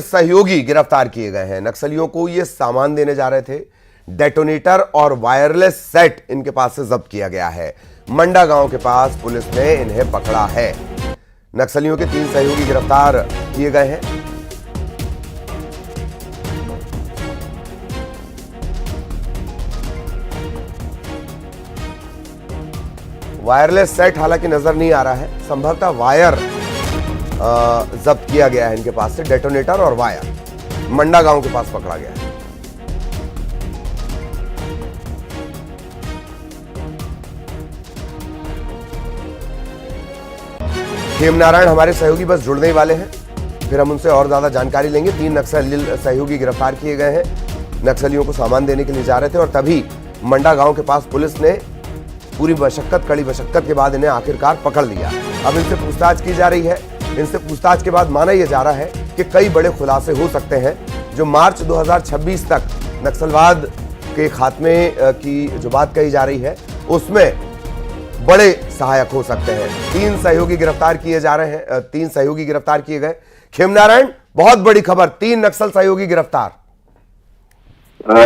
सहयोगी गिरफ्तार किए गए हैं। नक्सलियों को ये सामान देने जा रहे थे। डेटोनेटर और वायरलेस सेट इनके पास से जब्त किया गया है। मंडा गांव के पास पुलिस ने इन्हें पकड़ा है। नक्सलियों के 3 सहयोगी गिरफ्तार किए गए हैं। वायरलेस सेट हालांकि नजर नहीं आ रहा है, संभवतः वायर जब्त किया गया है इनके पास से। डेटोनेटर और वायर मंडा गांव के पास पकड़ा गया है। खेमनारायण हमारे सहयोगी बस जुड़ने ही वाले हैं, फिर हम उनसे और ज्यादा जानकारी लेंगे। 3 नक्सली सहयोगी गिरफ्तार किए गए हैं। नक्सलियों को सामान देने के लिए जा रहे थे और तभी मंडा गांव के पास पुलिस ने पूरी कड़ी मशक्कत के बाद इन्हें आखिरकार पकड़ लिया। अब इनसे पूछताछ की जा रही है। इनसे पूछताछ के बाद माना यह जा रहा है कि कई बड़े खुलासे हो सकते हैं जो मार्च 2026 तक नक्सलवाद के खात्मे की जो बात कही जा रही है उसमें बड़े सहायक हो सकते हैं। 3 सहयोगी गिरफ्तार किए जा रहे हैं। 3 सहयोगी गिरफ्तार किए गए। खेमनारायण, बहुत बड़ी खबर, 3 नक्सल सहयोगी गिरफ्तार।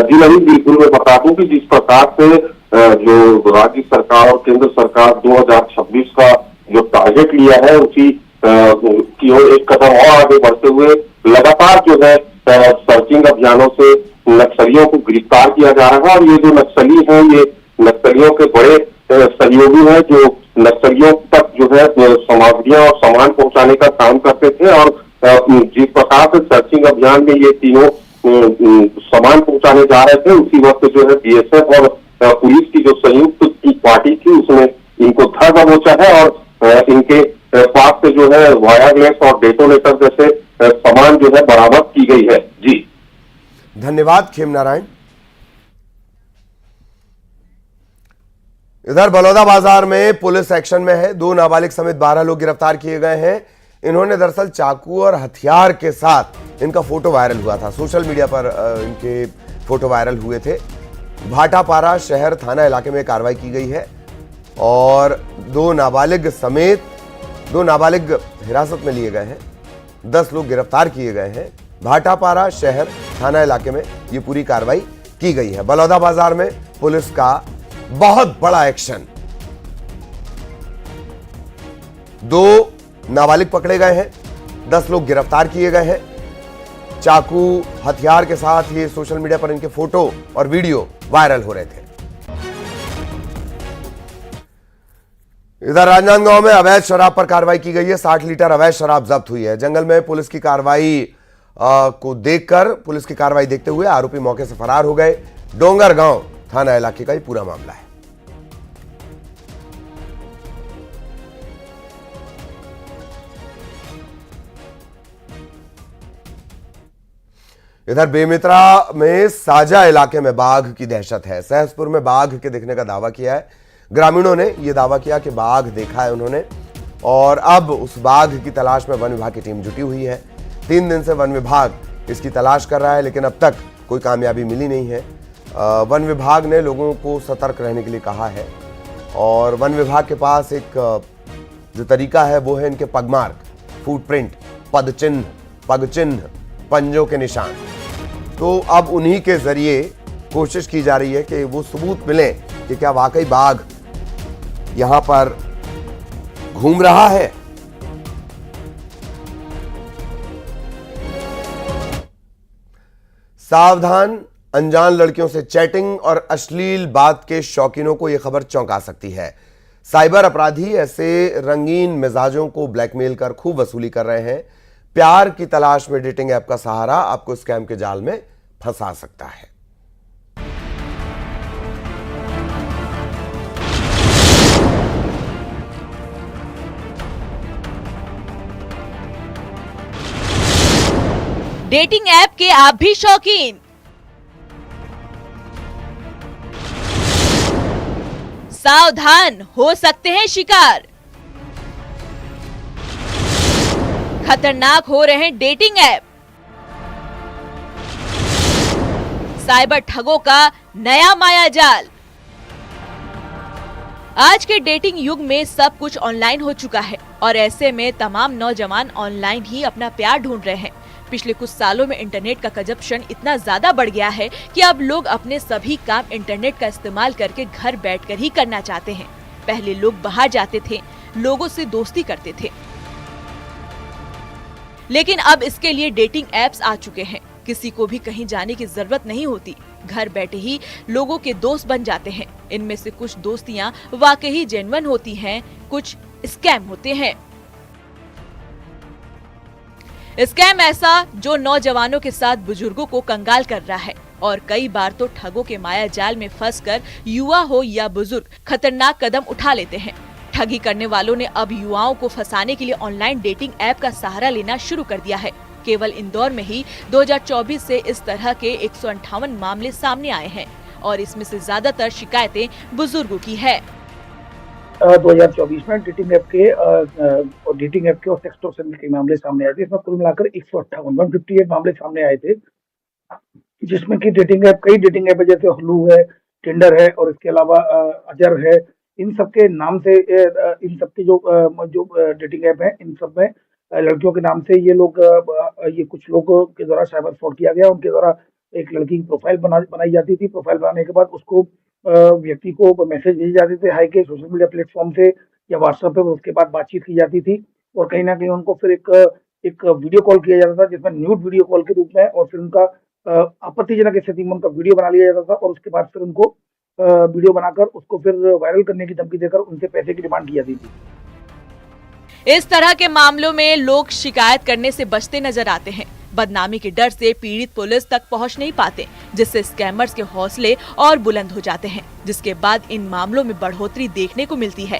जी नवीन, बिल्कुल मैं बता दूं कि जिस प्रकार से जो राज्य सरकार और केंद्र सरकार 2026 का जो टारगेट लिया है उसी की ओर एक कदम और आगे बढ़ते हुए लगातार जो है सर्चिंग अभियानों से नक्सलियों को गिरफ्तार किया जा रहा है। और ये जो नक्सली हैं ये नक्सलियों के बड़े सहयोगी हैं जो नक्सलियों तक जो है सामग्रियां और सामान पहुंचाने का काम करते थे। और जिस प्रकार से सर्चिंग अभियान में ये तीनों सामान पहुंचाने जा रहे थे उसी वक्त जो है बीएसएफ और पुलिस की जो संयुक्त पार्टी थी उसमें इनको धर दबोचा है और इनके पास से जो है वायरलेस और डेटोनेटर जैसे सामान जो है बरामद की गई है। जी धन्यवाद खेमनारायण। इधर बलौदा बाजार में पुलिस एक्शन में है। 2 नाबालिग समेत 12 लोग गिरफ्तार किए गए हैं। इन्होंने दरअसल चाकू और हथियार के साथ इनका फोटो वायरल हुआ था। सोशल मीडिया पर इनके फोटो वायरल हुए थे। भाटापारा शहर थाना इलाके में कार्रवाई की गई है और 2 नाबालिग समेत 2 नाबालिग हिरासत में लिए गए हैं। 10 लोग गिरफ्तार किए गए हैं। भाटापारा शहर थाना इलाके में ये पूरी कार्रवाई की गई है। बलौदा बाजार में पुलिस का बहुत बड़ा एक्शन। 2 नाबालिग पकड़े गए हैं, 10 लोग गिरफ्तार किए गए हैं। चाकू हथियार के साथ ये सोशल मीडिया पर इनके फोटो और वीडियो वायरल हो रहे थे। इधर राजनांदगांव में अवैध शराब पर कार्रवाई की गई है। 60 लीटर अवैध शराब जब्त हुई है। जंगल में पुलिस की कार्रवाई को देखकर पुलिस की कार्रवाई देखते हुए आरोपी मौके से फरार हो गए। डोंगर गांव थाना इलाके का ये पूरा मामला है। इधर बेमित्रा में साजा इलाके में बाघ की दहशत है। सहसपुर में बाघ के दिखने का दावा किया है। ग्रामीणों ने यह दावा किया कि बाघ देखा है उन्होंने और अब उस बाघ की तलाश में वन विभाग की टीम जुटी हुई है। 3 दिन से वन विभाग इसकी तलाश कर रहा है लेकिन अब तक कोई कामयाबी मिली नहीं है। वन विभाग ने लोगों को सतर्क रहने के लिए कहा है और वन विभाग के पास एक जो तरीका है वो है इनके पगमार्क, फुटप्रिंट, पगचिन्ह, पंजों के निशान। तो अब उन्हीं के जरिए कोशिश की जा रही है कि वो सबूत मिले कि क्या वाकई बाघ यहां पर घूम रहा है। सावधान, अनजान लड़कियों से चैटिंग और अश्लील बात के शौकीनों को यह खबर चौंका सकती है। साइबर अपराधी ऐसे रंगीन मिजाजों को ब्लैकमेल कर खूब वसूली कर रहे हैं। प्यार की तलाश में डेटिंग ऐप का सहारा आपको स्कैम के जाल में फंसा सकता है। डेटिंग ऐप के आप भी शौकीन? सावधान, हो सकते हैं शिकार। खतरनाक हो रहे हैं डेटिंग ऐप। साइबर ठगों का नया मायाजाल। आज के डेटिंग युग में सब कुछ ऑनलाइन हो चुका है और ऐसे में तमाम नौजवान ऑनलाइन ही अपना प्यार ढूंढ रहे हैं। पिछले कुछ सालों में इंटरनेट का कंजप्शन इतना ज्यादा बढ़ गया है कि अब लोग अपने सभी काम इंटरनेट का इस्तेमाल करके घर बैठकर ही करना चाहते हैं। पहले लोग बाहर जाते थे, लोगों से दोस्ती करते थे, लेकिन अब इसके लिए डेटिंग एप्स आ चुके हैं। किसी को भी कहीं जाने की जरूरत नहीं होती, घर बैठे ही लोगों के दोस्त बन जाते हैं। इनमें से कुछ दोस्तियां वाकई जेन्युइन होती हैं, कुछ स्कैम होते हैं। स्कैम ऐसा जो नौजवानों के साथ बुजुर्गों को कंगाल कर रहा है और कई बार तो ठगों के माया जाल में फंसकर युवा हो या बुजुर्ग खतरनाक कदम उठा लेते हैं। ठगी करने वालों ने अब युवाओं को फंसाने के लिए ऑनलाइन डेटिंग ऐप का सहारा लेना शुरू कर दिया है। केवल इंदौर में ही 2024 से इस तरह के 158 मामले सामने आए हैं और इसमें से ज्यादातर शिकायतें बुजुर्गों की है। 2024 में डेटिंग ऐप के और सेक्सटॉर्शन के मामले सामने आए थे। इसमें कुल मिलाकर 158 मामले सामने आए थे, जिसमें कि कई डेटिंग ऐप जैसे हल्लू है, टिंडर है और इसके अलावा अजर है। इन सब के नाम से इन सब की जो डेटिंग ऐप है, इन सब में लड़कियों के नाम से ये कुछ लोगों के द्वारा साइबर फ्रॉड किया गया। उनके द्वारा एक लड़की की प्रोफाइल बनाई जाती थी। प्रोफाइल बनाने के बाद उसको व्यक्ति को मैसेज भेजे जाते थे हाई के सोशल मीडिया प्लेटफॉर्म से या व्हाट्सएप पे। उसके बाद बातचीत की जाती थी और कहीं ना कहीं उनको फिर एक वीडियो कॉल किया जाता था, जिसमें न्यूड वीडियो कॉल के रूप में, और फिर उनका आपत्तिजनक स्थिति में उनका वीडियो बना लिया जाता था और उसके बाद फिर उनको वीडियो बनाकर उसको फिर वायरल करने की धमकी देकर उनसे पैसे की डिमांड की जाती थी। इस तरह के मामलों में लोग शिकायत करने से बचते नजर आते हैं। बदनामी के डर से पीड़ित पुलिस तक पहुंच नहीं पाते, जिससे स्कैमर्स के हौसले और बुलंद हो जाते हैं, जिसके बाद इन मामलों में बढ़ोतरी देखने को मिलती है।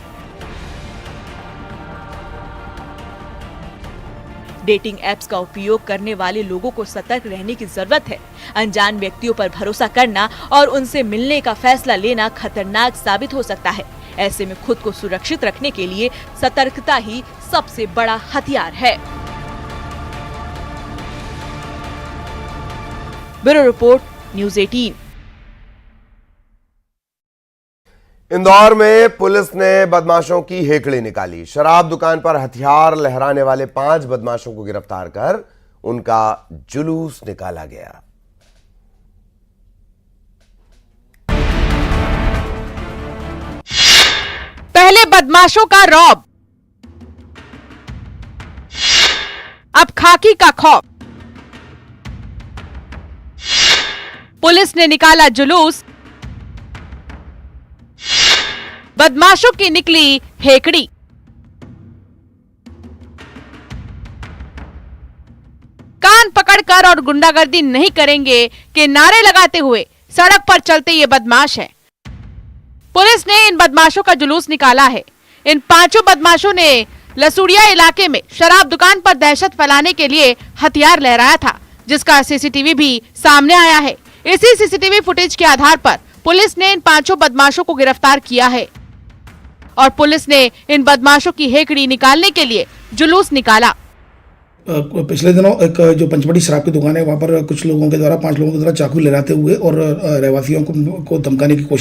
डेटिंग एप्स का उपयोग करने वाले लोगों को सतर्क रहने की जरूरत है। अनजान व्यक्तियों पर भरोसा करना और उनसे मिलने का फैसला लेना खतरनाक साबित हो सकता है। ऐसे में खुद को सुरक्षित रखने के लिए सतर्कता ही सबसे बड़ा हथियार है। Bureau report, news 18। इंदौर में पुलिस ने बदमाशों की हेकड़ी निकाली। शराब दुकान पर हथियार लहराने वाले 5 बदमाशों को गिरफ्तार कर उनका जुलूस निकाला गया। पहले बदमाशों का रौब, अब खाकी का खौफ। पुलिस ने निकाला जुलूस, बदमाशों की निकली हेकड़ी। कान पकड़कर और गुंडागर्दी नहीं करेंगे के नारे लगाते हुए सड़क पर चलते ये बदमाश हैं। पुलिस ने इन बदमाशों का जुलूस निकाला है। इन 5 बदमाशों ने लसूड़िया इलाके में शराब दुकान पर दहशत फैलाने के लिए हथियार लहराया था, जिसका सीसीटीवी भी सामने आया है। इसी सीसीटीवी फुटेज के आधार पर पुलिस ने इन 5 बदमाशों को गिरफ्तार किया है और पुलिस ने इन बदमाशों की हेकड़ी निकालने के लिए जुलूस निकाला। पिछले दिनों एक जो पंचवटी शराब की दुकान है, वहाँ पर कुछ लोगों के द्वारा 5 लोगों के द्वारा चाकू लहराते हुए और रहवासियों को धमकाने की कोशिश